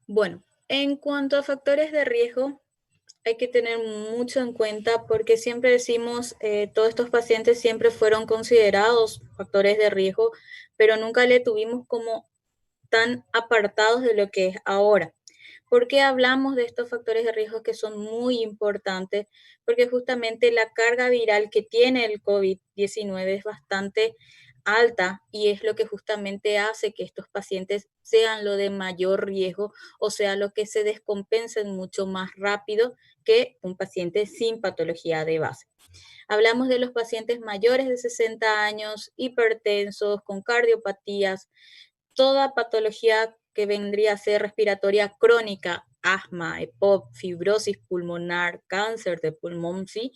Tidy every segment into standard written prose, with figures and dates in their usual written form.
Bueno, en cuanto a factores de riesgo, hay que tener mucho en cuenta porque siempre decimos, todos estos pacientes siempre fueron considerados factores de riesgo, pero nunca le tuvimos como tan apartados de lo que es ahora. ¿Por qué hablamos de estos factores de riesgo que son muy importantes? Porque justamente la carga viral que tiene el COVID-19 es bastante alta y es lo que justamente hace que estos pacientes sean lo de mayor riesgo, o sea, lo que se descompensen mucho más rápido que un paciente sin patología de base. Hablamos de los pacientes mayores de 60 años, hipertensos, con cardiopatías, toda patología que vendría a ser respiratoria crónica, asma, EPOC, fibrosis pulmonar, cáncer de pulmón, ¿sí?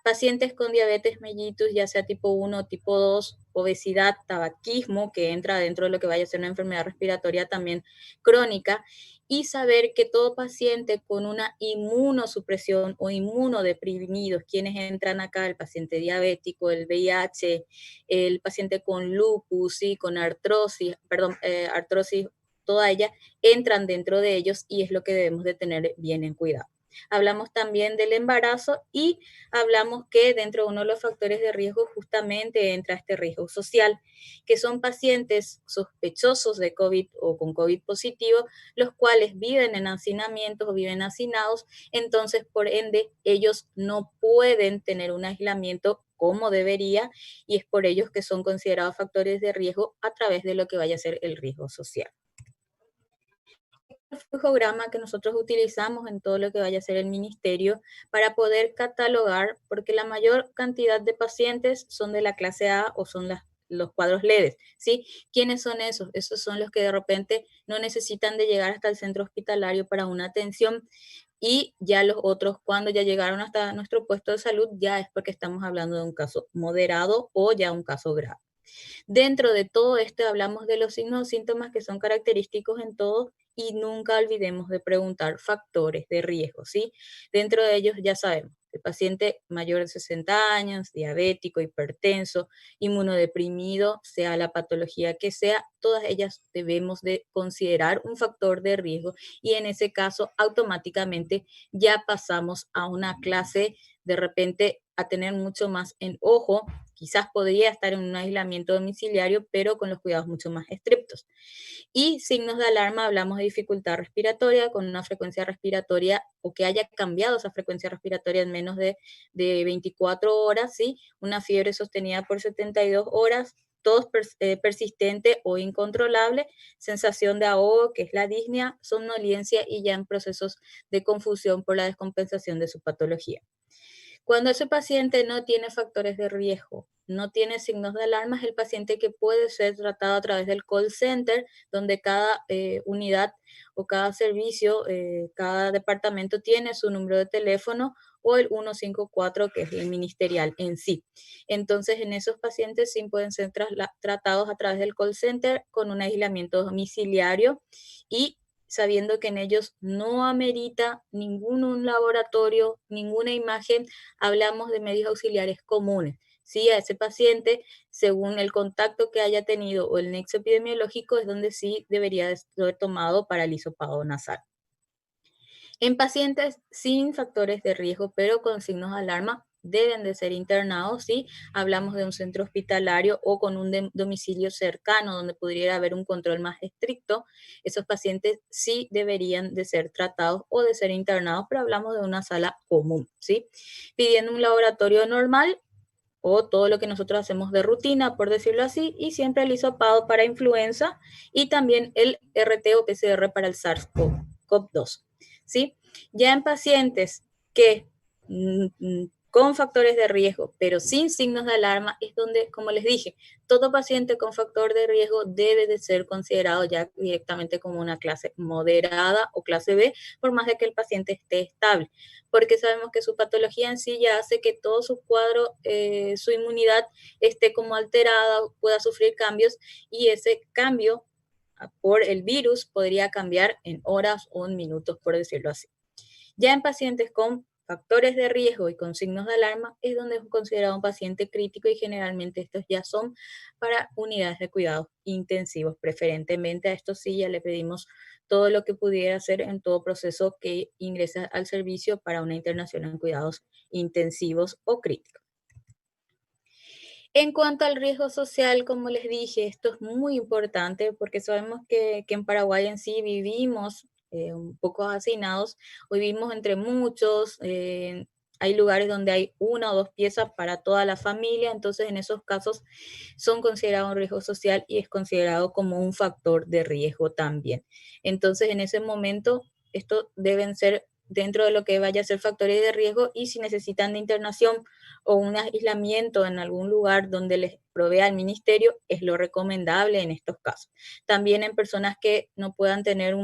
Pacientes con diabetes mellitus, ya sea tipo 1 o tipo 2, obesidad, tabaquismo, que entra dentro de lo que vaya a ser una enfermedad respiratoria también crónica, y saber que todo paciente con una inmunosupresión o inmunodeprimidos, quienes entran acá, el paciente diabético, el VIH, el paciente con lupus, ¿sí? Con artrosis, perdón, artrosis, toda ella, entran dentro de ellos y es lo que debemos de tener bien en cuidado. Hablamos también del embarazo y hablamos que dentro de uno de los factores de riesgo justamente entra este riesgo social, que son pacientes sospechosos de COVID o con COVID positivo, los cuales viven en hacinamientos o viven hacinados, entonces por ende ellos no pueden tener un aislamiento como debería y es por ellos que son considerados factores de riesgo a través de lo que vaya a ser el riesgo social. El flujograma que nosotros utilizamos en todo lo que vaya a ser el ministerio para poder catalogar, porque la mayor cantidad de pacientes son de la clase A o son los cuadros leves, ¿sí? ¿Quiénes son esos? Esos son los que de repente no necesitan de llegar hasta el centro hospitalario para una atención y ya los otros, cuando ya llegaron hasta nuestro puesto de salud, ya es porque estamos hablando de un caso moderado o ya un caso grave. Dentro de todo esto hablamos de los signos o síntomas que son característicos en todos y nunca olvidemos de preguntar factores de riesgo, ¿sí? Dentro de ellos ya sabemos, el paciente mayor de 60 años, diabético, hipertenso, inmunodeprimido, sea la patología que sea, todas ellas debemos de considerar un factor de riesgo y en ese caso automáticamente ya pasamos a una clase de repente a tener mucho más en ojo. Quizás podría estar en un aislamiento domiciliario, pero con los cuidados mucho más estrictos. Y signos de alarma, hablamos de dificultad respiratoria con una frecuencia respiratoria o que haya cambiado esa frecuencia respiratoria en menos de 24 horas, ¿sí? Una fiebre sostenida por 72 horas, tos persistente o incontrolable, sensación de ahogo, que es la disnea, somnolencia y ya en procesos de confusión por la descompensación de su patología. Cuando ese paciente no tiene factores de riesgo, no tiene signos de alarma, es el paciente que puede ser tratado a través del call center, donde cada unidad o cada servicio, cada departamento tiene su número de teléfono o el 154, que es el ministerial en sí. Entonces, en esos pacientes sí pueden ser tratados a través del call center con un aislamiento domiciliario y sabiendo que en ellos no amerita ningún un laboratorio, ninguna imagen, hablamos de medios auxiliares comunes. Sí, a ese paciente, según el contacto que haya tenido o el nexo epidemiológico, es donde sí debería ser tomado para el hisopado nasal. En pacientes sin factores de riesgo, pero con signos de alarma, deben de ser internados si hablamos de un centro hospitalario o con un domicilio cercano donde pudiera haber un control más estricto. Esos pacientes sí deberían de ser tratados o de ser internados, pero hablamos de una sala común, ¿sí? Pidiendo un laboratorio normal o todo lo que nosotros hacemos de rutina, por decirlo así, y siempre el hisopado para influenza y también el RT o PCR para el SARS-CoV-2, ¿sí? Ya en pacientes que con factores de riesgo, pero sin signos de alarma, es donde, como les dije, todo paciente con factor de riesgo debe de ser considerado ya directamente como una clase moderada o clase B, por más de que el paciente esté estable, porque sabemos que su patología en sí ya hace que todo su cuadro, su inmunidad esté como alterada, pueda sufrir cambios y ese cambio por el virus podría cambiar en horas o en minutos, por decirlo así. Ya en pacientes con factores de riesgo y con signos de alarma es donde es considerado un paciente crítico y generalmente estos ya son para unidades de cuidados intensivos. Preferentemente a estos sí ya le pedimos todo lo que pudiera hacer en todo proceso que ingresa al servicio para una internación en cuidados intensivos o críticos. En cuanto al riesgo social, como les dije, esto es muy importante porque sabemos que en Paraguay en sí vivimos un poco hacinados, vivimos entre muchos, hay lugares donde hay una o dos piezas para toda la familia, entonces en esos casos son considerados un riesgo social y es considerado como un factor de riesgo también. Entonces en ese momento, esto deben ser dentro de lo que vaya a ser factores de riesgo y si necesitan de internación o un aislamiento en algún lugar donde les provea el ministerio, es lo recomendable en estos casos. También en personas que no puedan tener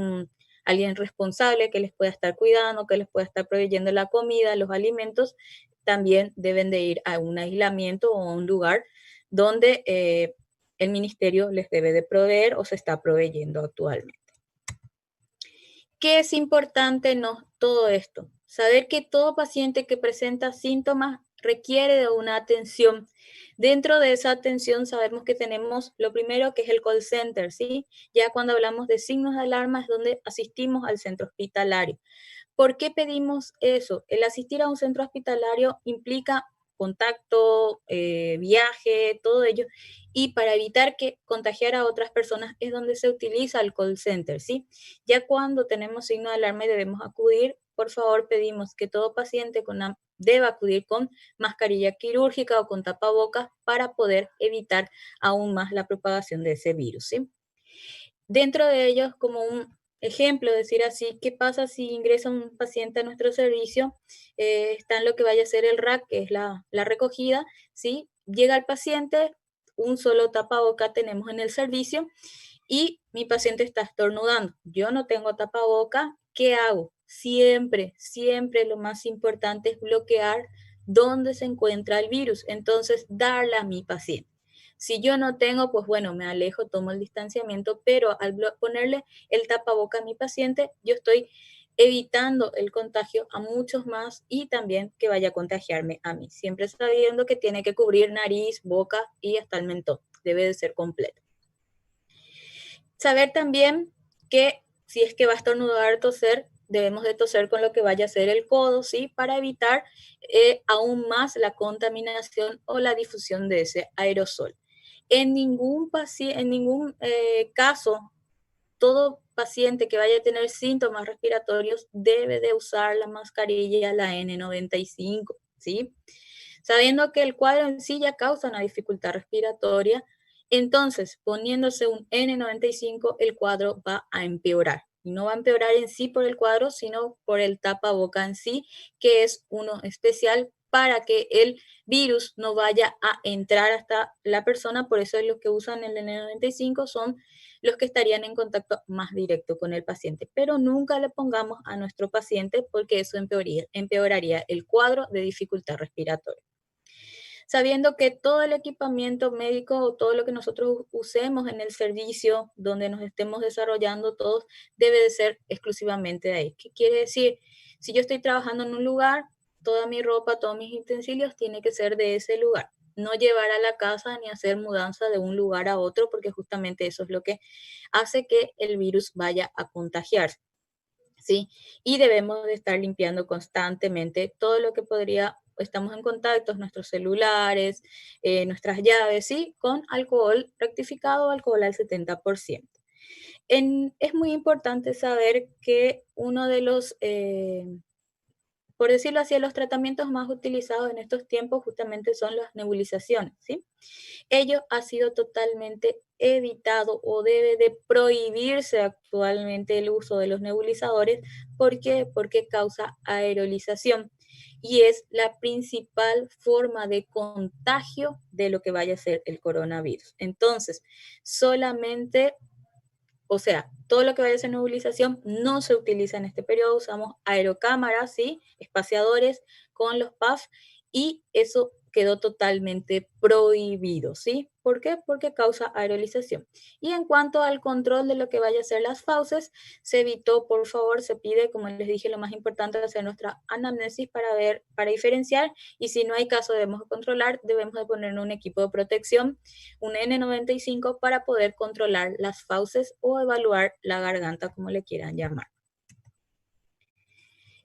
alguien responsable que les pueda estar cuidando, que les pueda estar proveyendo la comida, los alimentos, también deben de ir a un aislamiento o a un lugar donde el ministerio les debe de proveer o se está proveyendo actualmente. ¿Qué es importante en todo esto? Saber que todo paciente que presenta síntomas requiere de una atención. Dentro de esa atención sabemos que tenemos lo primero que es el call center, ¿sí? Ya cuando hablamos de signos de alarma es donde asistimos al centro hospitalario. ¿Por qué pedimos eso? El asistir a un centro hospitalario implica contacto, viaje, todo ello, y para evitar que contagiar a otras personas es donde se utiliza el call center, ¿sí? Ya cuando tenemos signo de alarma y debemos acudir, por favor pedimos que todo paciente deba acudir con mascarilla quirúrgica o con tapabocas para poder evitar aún más la propagación de ese virus, ¿sí? Dentro de ellos, como un ejemplo, decir así, ¿qué pasa si ingresa un paciente a nuestro servicio? Está en lo que vaya a ser el RAC, que es la recogida, ¿sí? Llega el paciente, un solo tapaboca tenemos en el servicio y mi paciente está estornudando. Yo no tengo tapaboca, ¿qué hago? Siempre, siempre lo más importante es bloquear dónde se encuentra el virus. Entonces, darla a mi paciente. Si yo no tengo, pues bueno, me alejo, tomo el distanciamiento, pero al ponerle el tapaboca a mi paciente, yo estoy evitando el contagio a muchos más y también que vaya a contagiarme a mí. Siempre sabiendo que tiene que cubrir nariz, boca y hasta el mentón. Debe de ser completo. Saber también que si es que va a estornudar, toser, debemos de toser con lo que vaya a ser el codo, ¿sí? Para evitar aún más la contaminación o la difusión de ese aerosol. En ningún caso, todo paciente que vaya a tener síntomas respiratorios debe de usar la mascarilla, la N95, ¿sí? Sabiendo que el cuadro en sí ya causa una dificultad respiratoria, entonces poniéndose un N95 el cuadro va a empeorar. Y no va a empeorar en sí por el cuadro, sino por el tapaboca en sí, que es uno especial para que el virus no vaya a entrar hasta la persona. Por eso los que usan el N95 son los que estarían en contacto más directo con el paciente. Pero nunca le pongamos a nuestro paciente porque eso empeoraría el cuadro de dificultad respiratoria. Sabiendo que todo el equipamiento médico o todo lo que nosotros usemos en el servicio donde nos estemos desarrollando todos debe de ser exclusivamente de ahí. ¿Qué quiere decir? Si yo estoy trabajando en un lugar, toda mi ropa, todos mis utensilios tiene que ser de ese lugar. No llevar a la casa ni hacer mudanza de un lugar a otro porque justamente eso es lo que hace que el virus vaya a contagiarse. ¿Sí? Y debemos de estar limpiando constantemente todo lo que estamos en contacto, nuestros celulares, nuestras llaves, ¿sí? Con alcohol rectificado, alcohol al 70%. Es muy importante saber que uno de los, por decirlo así, los tratamientos más utilizados en estos tiempos justamente son las nebulizaciones, ¿sí? Ello ha sido totalmente evitado o debe de prohibirse actualmente el uso de los nebulizadores. ¿Por qué? Porque causa aerolización y es la principal forma de contagio de lo que vaya a ser el coronavirus. Entonces, solamente, o sea, todo lo que vaya a ser nebulización no se utiliza en este periodo, usamos aerocámaras, ¿sí? Espaciadores con los PAF y eso quedó totalmente prohibido, ¿sí? ¿Por qué? Porque causa aerolización. Y en cuanto al control de lo que vaya a ser las fauces, se evitó, por favor, se pide, como les dije, lo más importante es hacer nuestra anamnesis para ver, para diferenciar, y si no hay caso debemos controlar, debemos de poner un equipo de protección, un N95 para poder controlar las fauces o evaluar la garganta, como le quieran llamar.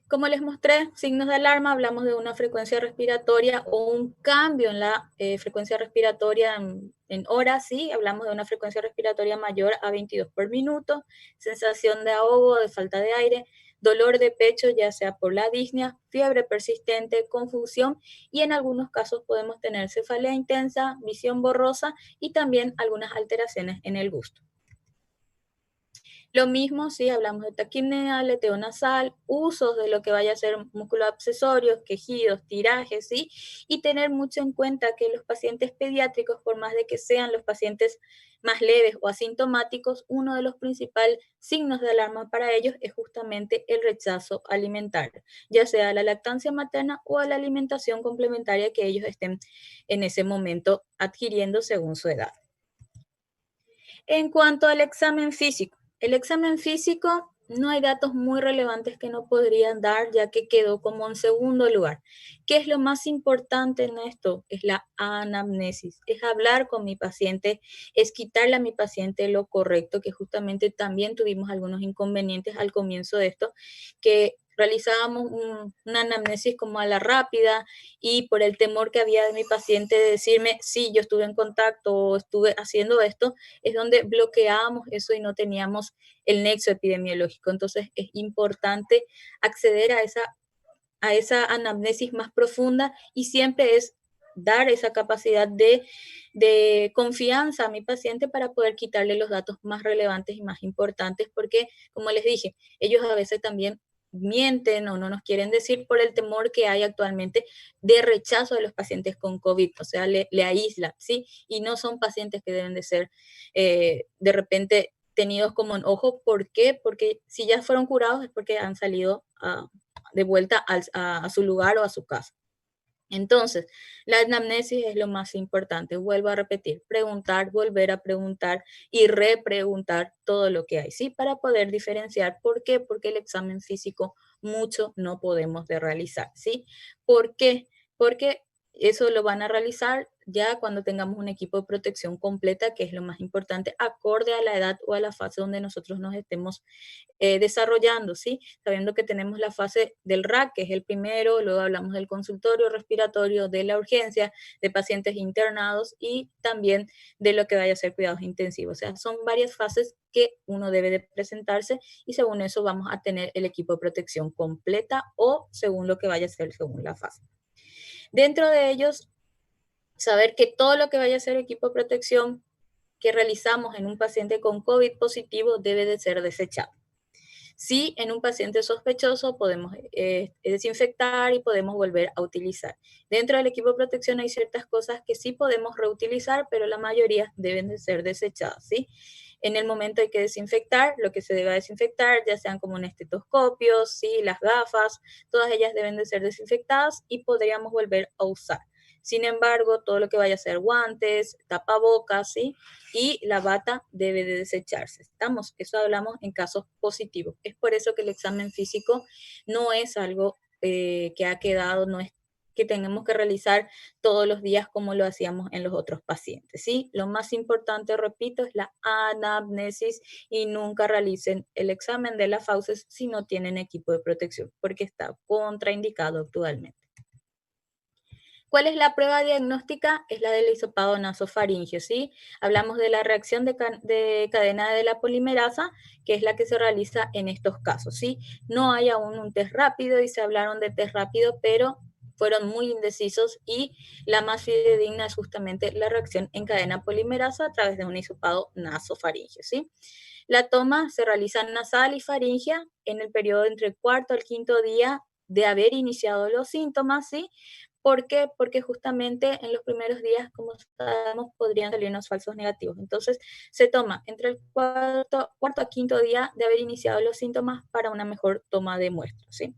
Como les mostré, signos de alarma, hablamos de una frecuencia respiratoria o un cambio en la frecuencia respiratoria en horas, ¿sí? Hablamos de una frecuencia respiratoria mayor a 22 por minuto, sensación de ahogo, de falta de aire, dolor de pecho, ya sea por la disnea, fiebre persistente, confusión y en algunos casos podemos tener cefalea intensa, visión borrosa y también algunas alteraciones en el gusto. Lo mismo si hablamos de taquipnea, aleteo nasal, usos de lo que vaya a ser músculos accesorios, quejidos, tirajes, ¿sí? Y tener mucho en cuenta que los pacientes pediátricos, por más de que sean los pacientes más leves o asintomáticos, uno de los principales signos de alarma para ellos es justamente el rechazo alimentario, ya sea a la lactancia materna o a la alimentación complementaria que ellos estén en ese momento adquiriendo según su edad. En cuanto al examen físico, el examen físico no hay datos muy relevantes que no podrían dar ya que quedó como en segundo lugar. ¿Qué es lo más importante en esto? Es la anamnesis, es hablar con mi paciente, es quitarle a mi paciente lo correcto, que justamente también tuvimos algunos inconvenientes al comienzo de esto, que realizábamos una anamnesis como a la rápida y por el temor que había de mi paciente de decirme, sí, yo estuve en contacto o estuve haciendo esto, es donde bloqueábamos eso y no teníamos el nexo epidemiológico. Entonces es importante acceder a esa anamnesis más profunda y siempre es dar esa capacidad de confianza a mi paciente para poder quitarle los datos más relevantes y más importantes, porque, como les dije, ellos a veces también mienten o no nos quieren decir por el temor que hay actualmente de rechazo de los pacientes con COVID, o sea, le aísla, ¿sí? Y no son pacientes que deben de ser de repente tenidos como en ojo. ¿Por qué? Porque si ya fueron curados es porque han salido de vuelta a su lugar o a su casa. Entonces, la anamnesis es lo más importante. Vuelvo a repetir, preguntar, volver a preguntar y repreguntar todo lo que hay, ¿sí? Para poder diferenciar. ¿Por qué? Porque el examen físico mucho no podemos de realizar, ¿sí? ¿Por qué? Porque eso lo van a realizar ya cuando tengamos un equipo de protección completa, que es lo más importante, acorde a la edad o a la fase donde nosotros nos estemos desarrollando, ¿sí? Sabiendo que tenemos la fase del RAC, que es el primero, luego hablamos del consultorio respiratorio, de la urgencia, de pacientes internados y también de lo que vaya a ser cuidados intensivos. O sea, son varias fases que uno debe de presentarse y según eso vamos a tener el equipo de protección completa o según lo que vaya a ser según la fase. Dentro de ellos, saber que todo lo que vaya a ser equipo de protección que realizamos en un paciente con COVID positivo debe de ser desechado. Sí, en un paciente sospechoso podemos desinfectar y podemos volver a utilizar. Dentro del equipo de protección hay ciertas cosas que sí podemos reutilizar, pero la mayoría deben de ser desechadas, ¿sí? En el momento hay que desinfectar lo que se deba desinfectar, ya sean como un estetoscopio, ¿sí? Las gafas, todas ellas deben de ser desinfectadas y podríamos volver a usar. Sin embargo, todo lo que vaya a ser guantes, tapabocas, ¿sí? Y la bata debe de desecharse. ¿Estamos? Eso hablamos en casos positivos. Es por eso que el examen físico no es algo que ha quedado, no es que tengamos que realizar todos los días como lo hacíamos en los otros pacientes, ¿sí? Lo más importante, repito, es la anamnesis y nunca realicen el examen de las fauces si no tienen equipo de protección, porque está contraindicado actualmente. ¿Cuál es la prueba diagnóstica? Es la del hisopado nasofaringeo, ¿sí? Hablamos de la reacción de cadena de la polimerasa, que es la que se realiza en estos casos, ¿sí? No hay aún un test rápido y se hablaron de test rápido, pero fueron muy indecisos y la más fidedigna es justamente la reacción en cadena polimerasa a través de un hisopado nasofaringeo, ¿sí? La toma se realiza nasal y faringea en el periodo entre el cuarto al quinto día de haber iniciado los síntomas, ¿sí? ¿Por qué? Porque justamente en los primeros días, como sabemos, podrían salirnos falsos negativos. Entonces, se toma entre el cuarto a quinto día de haber iniciado los síntomas para una mejor toma de muestras, ¿sí?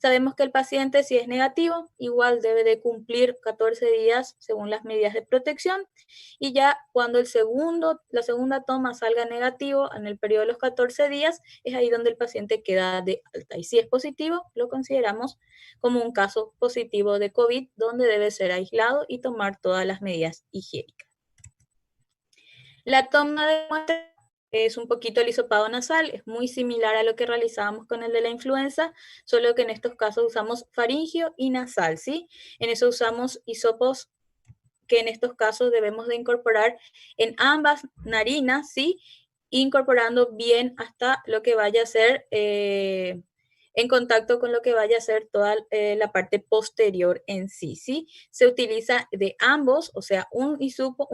Sabemos que el paciente, si es negativo, igual debe de cumplir 14 días según las medidas de protección, y ya cuando la segunda toma salga negativo en el periodo de los 14 días, es ahí donde el paciente queda de alta. Y si es positivo, lo consideramos como un caso positivo de COVID, donde debe ser aislado y tomar todas las medidas higiénicas. La toma de muestra es un poquito el hisopado nasal, es muy similar a lo que realizábamos con el de la influenza, solo que en estos casos usamos faringio y nasal, ¿sí? En eso usamos hisopos que en estos casos debemos de incorporar en ambas narinas, ¿sí? Incorporando bien hasta lo que vaya a ser en contacto con lo que vaya a ser toda la parte posterior en sí, ¿sí? Se utiliza de ambos, o sea, un hisopo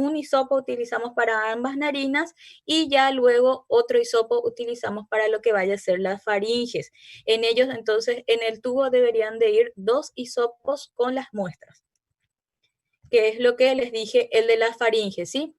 utilizamos para ambas narinas y ya luego otro hisopo utilizamos para lo que vaya a ser las faringes. En ellos, entonces, en el tubo deberían de ir 2 hisopos con las muestras, que es lo que les dije, el de la faringe, ¿sí?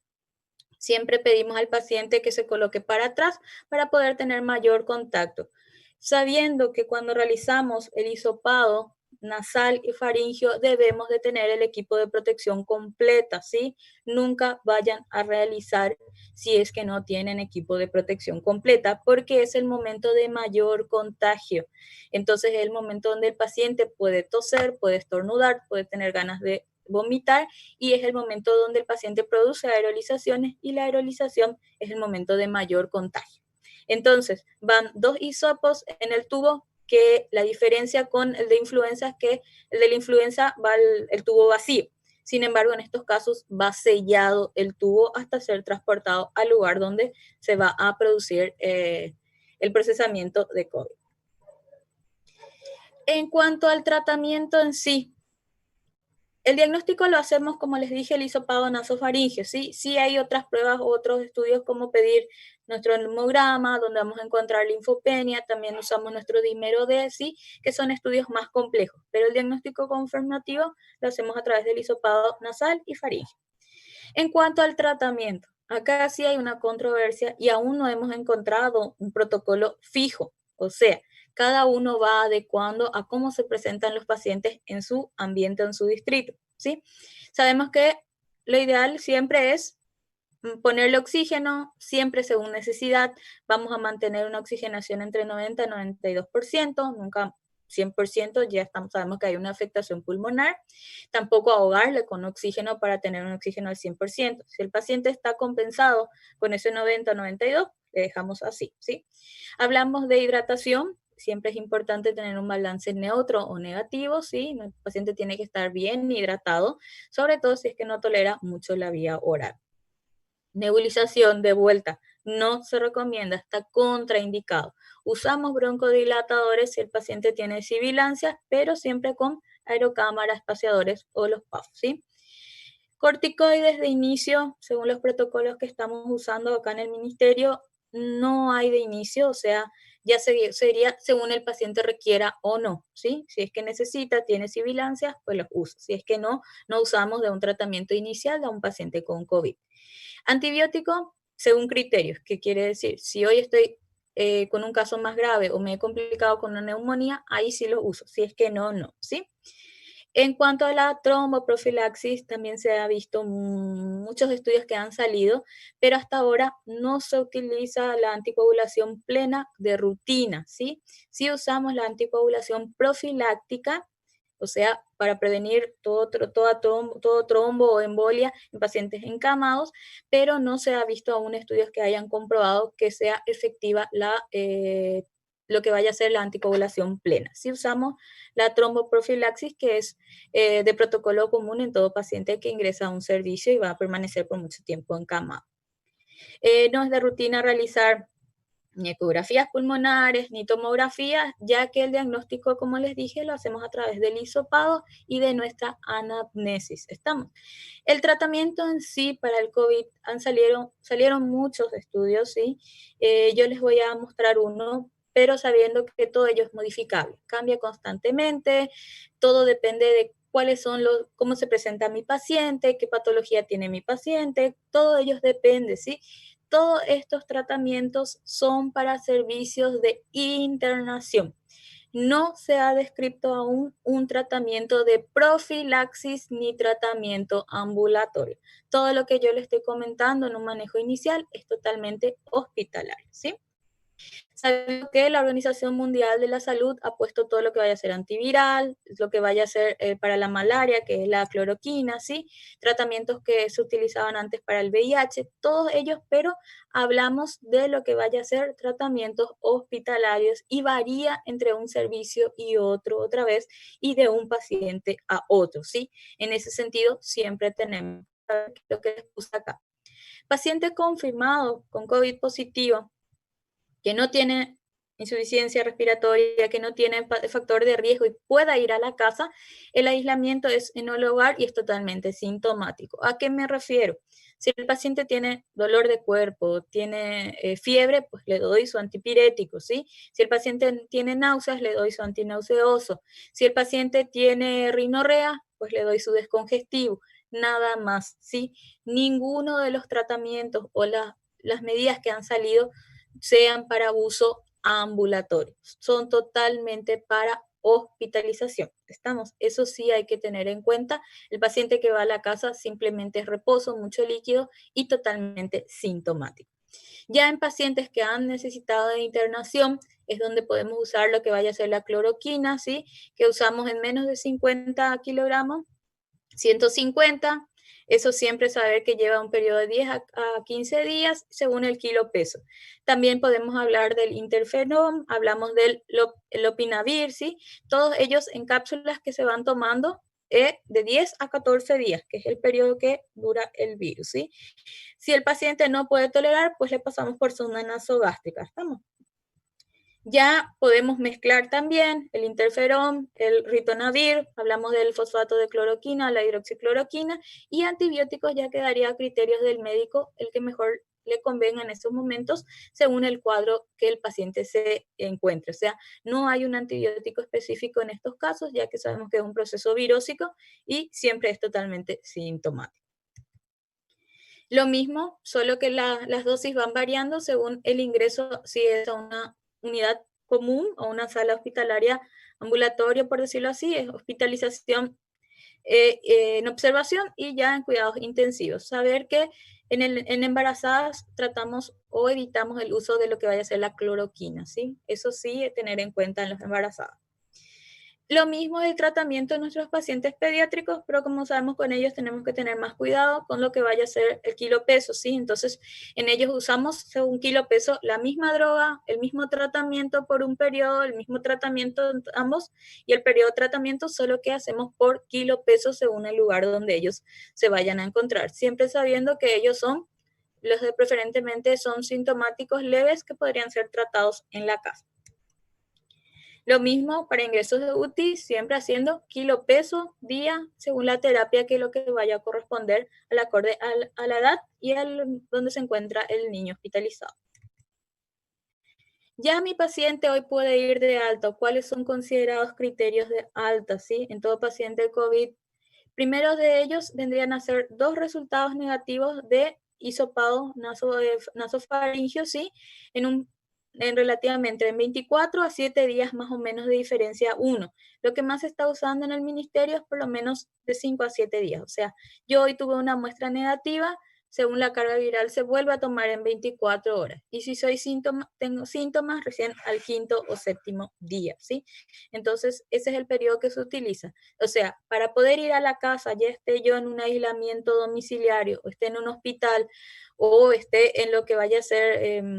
Siempre pedimos al paciente que se coloque para atrás para poder tener mayor contacto, sabiendo que cuando realizamos el hisopado nasal y faringio debemos de tener el equipo de protección completa, ¿sí? Nunca vayan a realizar si es que no tienen equipo de protección completa, porque es el momento de mayor contagio. Entonces es el momento donde el paciente puede toser, puede estornudar, puede tener ganas de vomitar, y es el momento donde el paciente produce aerolizaciones y la aerolización es el momento de mayor contagio. Entonces, van 2 hisopos en el tubo, que la diferencia con el de influenza es que el de la influenza va el tubo vacío. Sin embargo, en estos casos va sellado el tubo hasta ser transportado al lugar donde se va a producir el procesamiento de COVID. En cuanto al tratamiento en sí, el diagnóstico lo hacemos, como les dije, el hisopado nasofaringeo, ¿sí? Sí hay otras pruebas, otros estudios, como pedir nuestro hemograma, donde vamos a encontrar linfopenia, también usamos nuestro dímero D, ¿sí? Que son estudios más complejos, pero el diagnóstico confirmativo lo hacemos a través del hisopado nasal y faríngeo. En cuanto al tratamiento, acá sí hay una controversia y aún no hemos encontrado un protocolo fijo, o sea, cada uno va adecuando a cómo se presentan los pacientes en su ambiente, en su distrito, ¿sí? Sabemos que lo ideal siempre es ponerle oxígeno, siempre según necesidad. Vamos a mantener una oxigenación entre 90 y 92%, nunca 100%, ya sabemos que hay una afectación pulmonar. Tampoco ahogarle con oxígeno para tener un oxígeno al 100%. Si el paciente está compensado con ese 90 92, le dejamos así, ¿sí? Hablamos de hidratación. Siempre es importante tener un balance neutro o negativo, ¿sí? El paciente tiene que estar bien hidratado, sobre todo si es que no tolera mucho la vía oral. Nebulización de vuelta no se recomienda, está contraindicado. Usamos broncodilatadores si el paciente tiene sibilancias, pero siempre con aerocámara, espaciadores o los PAF, ¿sí? Corticoides de inicio, según los protocolos que estamos usando acá en el ministerio, no hay de inicio, o sea, ya sería según el paciente requiera o no, ¿sí? Si es que necesita, tiene sibilancias, pues los usa. Si es que no, no usamos de un tratamiento inicial a un paciente con COVID. Antibiótico, según criterios, ¿qué quiere decir? Si hoy estoy con un caso más grave o me he complicado con una neumonía, ahí sí lo uso. Si es que no, no, ¿sí? En cuanto a la tromboprofilaxis, también se ha visto muchos estudios que han salido, pero hasta ahora no se utiliza la anticoagulación plena de rutina, ¿sí? Sí usamos la anticoagulación profiláctica, o sea, para prevenir todo trombo o embolia en pacientes encamados, pero no se ha visto aún estudios que hayan comprobado que sea efectiva lo que vaya a ser la anticoagulación plena. Sí usamos la tromboprofilaxis, que es de protocolo común en todo paciente que ingresa a un servicio y va a permanecer por mucho tiempo encamado. No es de rutina realizar ni ecografías pulmonares, ni tomografías, ya que el diagnóstico, como les dije, lo hacemos a través del hisopado y de nuestra anamnesis. ¿Estamos? El tratamiento en sí para el COVID salieron muchos estudios, ¿sí? Yo les voy a mostrar uno, pero sabiendo que todo ello es modificable, cambia constantemente, todo depende de cómo se presenta mi paciente, qué patología tiene mi paciente, todo ello depende, ¿sí? Todos estos tratamientos son para servicios de internación. no se ha descrito aún un tratamiento de profilaxis ni tratamiento ambulatorio. Todo lo que yo le estoy comentando en un manejo inicial es totalmente hospitalario, ¿sí? Sabiendo que la Organización Mundial de la Salud ha puesto todo lo que vaya a ser antiviral, lo que vaya a ser para la malaria, que es la cloroquina, ¿sí? Tratamientos que se utilizaban antes para el VIH, todos ellos, pero hablamos de lo que vaya a ser tratamientos hospitalarios y varía entre un servicio y otro otra vez y de un paciente a otro, ¿sí? En ese sentido, siempre tenemos lo que les puse acá. Paciente confirmado con COVID positivo que no tiene insuficiencia respiratoria, que no tiene factor de riesgo y pueda ir a la casa, el aislamiento es en el hogar y es totalmente sintomático. ¿A qué me refiero? Si el paciente tiene dolor de cuerpo, tiene fiebre, pues le doy su antipirético, ¿sí? Si el paciente tiene náuseas, le doy su antinauseoso. Si el paciente tiene rinorrea, pues le doy su descongestivo. Nada más, ¿sí? Ninguno de los tratamientos o las medidas que han salido sean para uso ambulatorio, son totalmente para hospitalización. ¿Estamos? Eso sí hay que tener en cuenta. El paciente que va a la casa simplemente es reposo, mucho líquido y totalmente sintomático. Ya en pacientes que han necesitado de internación es donde podemos usar lo que vaya a ser la cloroquina, ¿sí? Que usamos en menos de 50 kilogramos, 150. Eso siempre saber que lleva un periodo de 10 a 15 días según el kilo peso. También podemos hablar del interferón, hablamos del lopinavir, ¿sí? Todos ellos en cápsulas que se van tomando de 10 a 14 días, que es el periodo que dura el virus, ¿sí? Si el paciente no puede tolerar, pues le pasamos por sonda nasogástrica, ¿estamos? Ya podemos mezclar también el interferón, el ritonavir, hablamos del fosfato de cloroquina, la hidroxicloroquina, y antibióticos ya quedaría a criterios del médico el que mejor le convenga en estos momentos según el cuadro que el paciente se encuentre. O sea, no hay un antibiótico específico en estos casos, ya que sabemos que es un proceso virósico y siempre es totalmente sintomático. Lo mismo, solo que las dosis van variando según el ingreso, si es a una unidad común o una sala hospitalaria ambulatoria, por decirlo así, es hospitalización en observación y ya en cuidados intensivos. Saber que en embarazadas tratamos o evitamos el uso de lo que vaya a ser la cloroquina, ¿sí? Eso sí, tener en cuenta en los embarazados. Lo mismo el tratamiento de nuestros pacientes pediátricos, pero como sabemos con ellos tenemos que tener más cuidado con lo que vaya a ser el kilo peso, ¿sí? Entonces, en ellos usamos según kilo peso la misma droga, el mismo tratamiento por un periodo, el mismo tratamiento ambos y el periodo de tratamiento solo que hacemos por kilo peso según el lugar donde ellos se vayan a encontrar, siempre sabiendo que ellos son, los de preferentemente son sintomáticos leves que podrían ser tratados en la casa. Lo mismo para ingresos de UTI, siempre haciendo kilo peso día según la terapia que lo que vaya a corresponder al acorde a la edad y al donde se encuentra el niño hospitalizado. Ya mi paciente hoy puede ir de alta. ¿Cuáles son considerados criterios de alta? ¿Sí? En todo paciente de COVID. Primero de ellos vendrían a ser 2 resultados negativos de hisopado nasofaringio, ¿sí? En relativamente en 24 a 7 días más o menos de diferencia 1. Lo que más se está usando en el ministerio es por lo menos de 5 a 7 días. O sea, yo hoy tuve una muestra negativa, según la carga viral se vuelve a tomar en 24 horas. Y si tengo síntomas recién al quinto o séptimo día, ¿sí? Entonces, ese es el periodo que se utiliza. O sea, para poder ir a la casa, ya esté yo en un aislamiento domiciliario, o esté en un hospital, o esté en lo que vaya a ser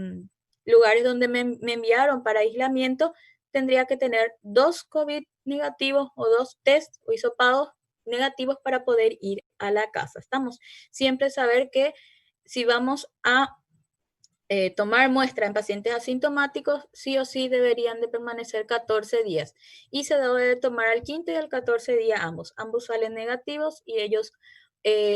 lugares donde me enviaron para aislamiento, tendría que tener 2 COVID negativos o 2 test o hisopados negativos para poder ir a la casa. Estamos siempre saber que si vamos a tomar muestra en pacientes asintomáticos, sí o sí deberían de permanecer 14 días y se debe de tomar al quinto y al 14 día ambos. Ambos salen negativos y ellos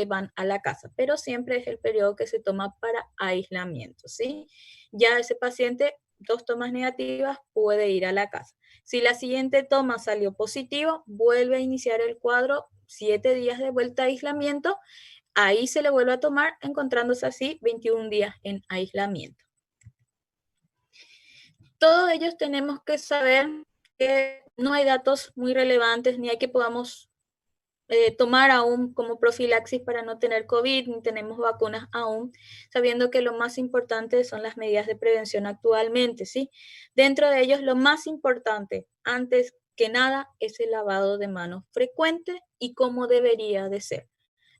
van a la casa, pero siempre es el periodo que se toma para aislamiento, ¿sí? Ya ese paciente, 2 tomas negativas, puede ir a la casa. Si la siguiente toma salió positivo, vuelve a iniciar el cuadro, 7 días de vuelta a aislamiento. Ahí se le vuelve a tomar, encontrándose así 21 días en aislamiento. Todos ellos tenemos que saber que no hay datos muy relevantes, ni hay que podamos tomar aún como profilaxis para no tener COVID, ni tenemos vacunas aún, sabiendo que lo más importante son las medidas de prevención actualmente, ¿sí? Dentro de ellos, lo más importante, antes que nada, es el lavado de manos frecuente y como debería de ser.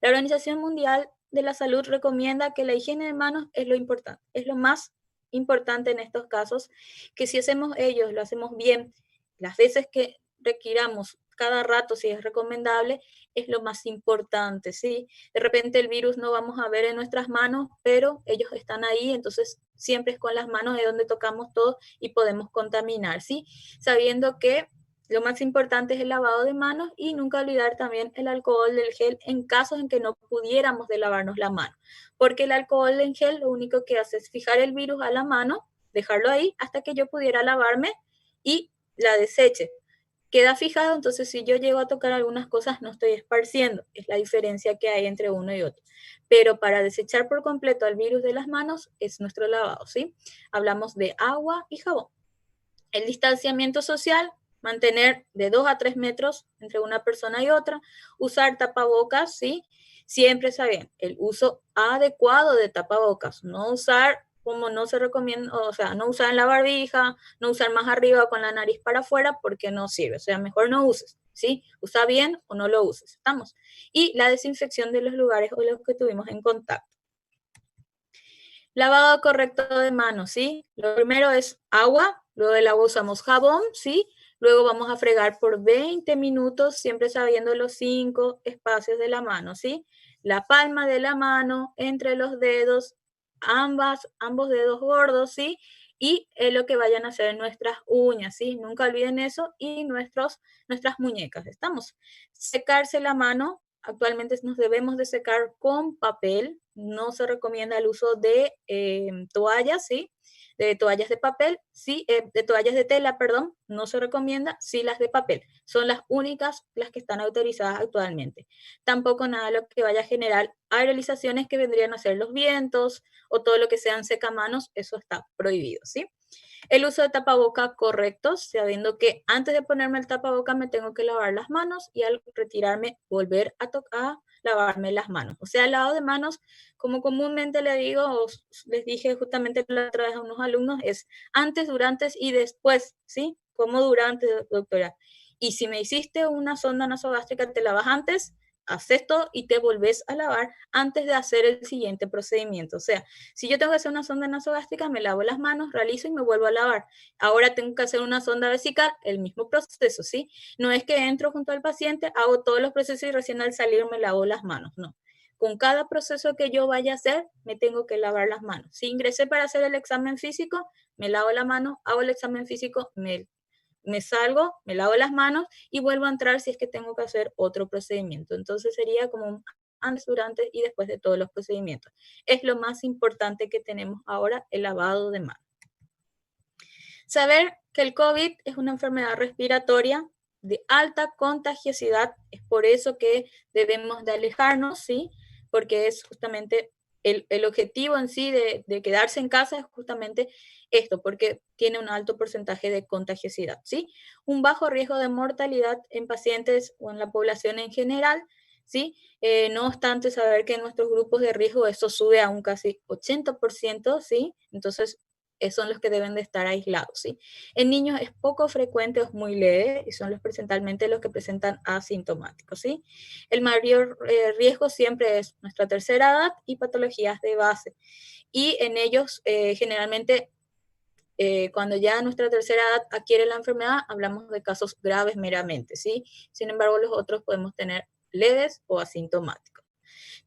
La Organización Mundial de la Salud recomienda que la higiene de manos es lo importante, es lo más importante en estos casos, que si hacemos ellos, lo hacemos bien, las veces que requiramos cada rato, si es recomendable, es lo más importante, ¿sí? De repente el virus no vamos a ver en nuestras manos, pero ellos están ahí, entonces siempre es con las manos de donde tocamos todo y podemos contaminar, ¿sí? Sabiendo que lo más importante es el lavado de manos y nunca olvidar también el alcohol del gel en casos en que no pudiéramos de lavarnos la mano, porque el alcohol en gel lo único que hace es fijar el virus a la mano, dejarlo ahí hasta que yo pudiera lavarme y la deseche. Queda fijado, entonces si yo llego a tocar algunas cosas no estoy esparciendo, es la diferencia que hay entre uno y otro. Pero para desechar por completo al virus de las manos es nuestro lavado, ¿sí? Hablamos de agua y jabón. El distanciamiento social, mantener de 2 a 3 metros entre una persona y otra, usar tapabocas, ¿sí? Siempre está bien, el uso adecuado de tapabocas, no usar como no se recomienda, o sea, no usar en la barbija, no usar más arriba con la nariz para afuera porque no sirve, o sea, mejor no uses, ¿sí? Usa bien o no lo uses, ¿estamos? Y la desinfección de los lugares o los que tuvimos en contacto. Lavado correcto de manos, ¿sí? Lo primero es agua, luego del agua usamos jabón, ¿sí? Luego vamos a fregar por 20 minutos, siempre sabiendo los 5 espacios de la mano, ¿sí? La palma de la mano, entre los dedos, ambos dedos gordos, ¿sí? Y lo que vayan a hacer nuestras uñas, ¿sí? Nunca olviden eso y nuestras muñecas, ¿estamos? Secarse la mano, actualmente nos debemos de secar con papel, no se recomienda el uso de toallas, ¿sí? De toallas de papel, sí, de toallas de tela, perdón, no se recomienda, sí las de papel. Son las únicas las que están autorizadas actualmente. Tampoco nada lo que vaya a generar aerolizaciones que vendrían a ser los vientos o todo lo que sean secamanos, eso está prohibido, ¿sí? El uso de tapaboca correcto, sabiendo que antes de ponerme el tapaboca me tengo que lavar las manos y al retirarme volver a tocar lavarme las manos. O sea, el lavado de manos, como comúnmente le digo, o les dije justamente la otra vez a unos alumnos, es antes, durante y después, ¿sí? Como durante, doctora. Y si me hiciste una sonda nasogástrica, te lavas antes, haces todo y te volvés a lavar antes de hacer el siguiente procedimiento. O sea, si yo tengo que hacer una sonda nasogástrica, me lavo las manos, realizo y me vuelvo a lavar. Ahora tengo que hacer una sonda vesical, el mismo proceso, ¿sí? No es que entro junto al paciente, hago todos los procesos y recién al salir me lavo las manos, no. Con cada proceso que yo vaya a hacer, me tengo que lavar las manos. Si ingresé para hacer el examen físico, me lavo la mano, hago el examen físico, me salgo, me lavo las manos y vuelvo a entrar si es que tengo que hacer otro procedimiento. Entonces sería como un antes, durante y después de todos los procedimientos. Es lo más importante que tenemos ahora, el lavado de manos. Saber que el COVID es una enfermedad respiratoria de alta contagiosidad, es por eso que debemos de alejarnos, ¿sí? Porque es justamente el objetivo en sí de quedarse en casa es justamente esto, porque tiene un alto porcentaje de contagiosidad, ¿sí? Un bajo riesgo de mortalidad en pacientes o en la población en general, ¿sí? No obstante, saber que en nuestros grupos de riesgo eso sube a un casi 80%, ¿sí? Entonces, son los que deben de estar aislados, ¿sí? En niños es poco frecuente o es muy leve y son principalmente los que presentan asintomáticos, ¿sí? El mayor riesgo siempre es nuestra tercera edad y patologías de base. Y en ellos generalmente cuando ya nuestra tercera edad adquiere la enfermedad, hablamos de casos graves meramente, ¿sí? Sin embargo, los otros podemos tener leves o asintomáticos.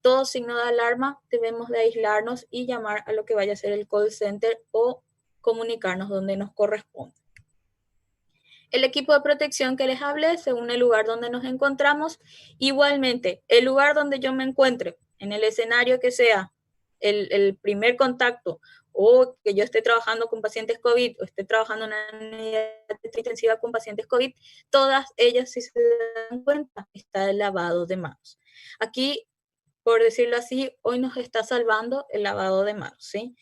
Todo signo de alarma debemos de aislarnos y llamar a lo que vaya a ser el call center o comunicarnos donde nos corresponde. El equipo de protección que les hablé, según el lugar donde nos encontramos, igualmente, el lugar donde yo me encuentre, en el escenario que sea el primer contacto o que yo esté trabajando con pacientes COVID o esté trabajando en una unidad intensiva con pacientes COVID, todas ellas, si se dan cuenta, está el lavado de manos. Aquí por decirlo así, hoy nos está salvando el lavado de manos, ¿sí?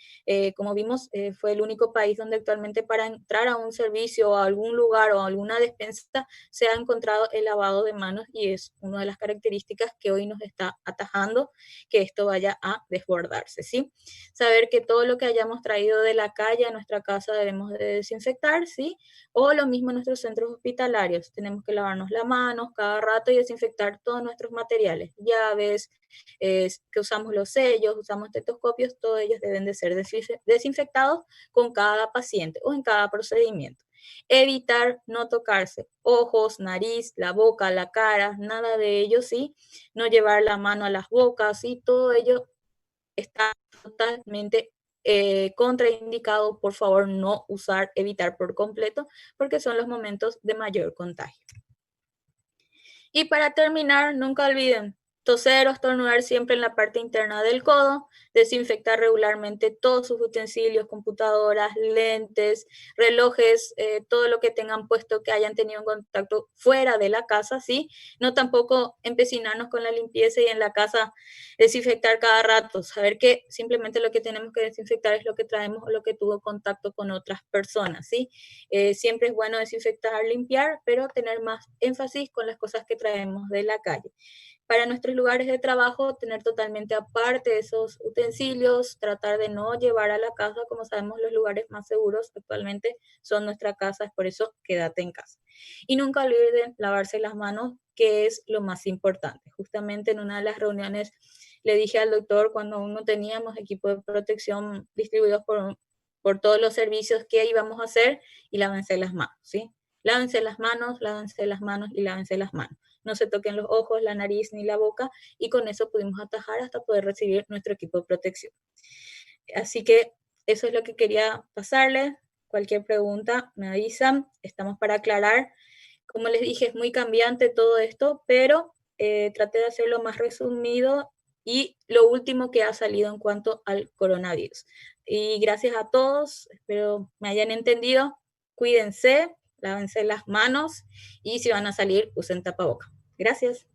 Como vimos, fue el único país donde actualmente para entrar a un servicio o a algún lugar o a alguna despensa se ha encontrado el lavado de manos y es una de las características que hoy nos está atajando que esto vaya a desbordarse, ¿sí? Saber que todo lo que hayamos traído de la calle a nuestra casa debemos de desinfectar, ¿sí? O lo mismo en nuestros centros hospitalarios, tenemos que lavarnos las manos cada rato y desinfectar todos nuestros materiales, llaves, que usamos los sellos, usamos estetoscopios, todos ellos deben de ser desinfectados con cada paciente o en cada procedimiento. Evitar no tocarse ojos, nariz, la boca, la cara, nada de ello, ¿sí? No llevar la mano a las bocas, ¿sí? Todo ello está totalmente contraindicado. Por favor, no usar, evitar por completo, porque son los momentos de mayor contagio. Y para terminar, nunca olviden toser o estornudar siempre en la parte interna del codo, desinfectar regularmente todos sus utensilios, computadoras, lentes, relojes, todo lo que tengan puesto que hayan tenido en contacto fuera de la casa, ¿sí? No tampoco empecinarnos con la limpieza y en la casa desinfectar cada rato, saber que simplemente lo que tenemos que desinfectar es lo que traemos o lo que tuvo contacto con otras personas, ¿sí? Siempre es bueno desinfectar, limpiar, pero tener más énfasis con las cosas que traemos de la calle. Para nuestros lugares de trabajo, tener totalmente aparte esos utensilios, tratar de no llevar a la casa, como sabemos los lugares más seguros actualmente son nuestra casa, es por eso quédate en casa. Y nunca olviden lavarse las manos, que es lo más importante. Justamente en una de las reuniones le dije al doctor cuando aún no teníamos equipo de protección distribuidos por todos los servicios que íbamos a hacer y lávense las manos, ¿sí? Lávense las manos, lávense las manos y lávense las manos. No se toquen los ojos, la nariz ni la boca y con eso pudimos atajar hasta poder recibir nuestro equipo de protección. Así que eso es lo que quería pasarles. Cualquier pregunta me avisan, estamos para aclarar. Como les dije, es muy cambiante todo esto, pero traté de hacerlo más resumido y lo último que ha salido en cuanto al coronavirus. Y gracias a todos, espero me hayan entendido. Cuídense, lávense las manos y si van a salir, usen tapaboca. Gracias.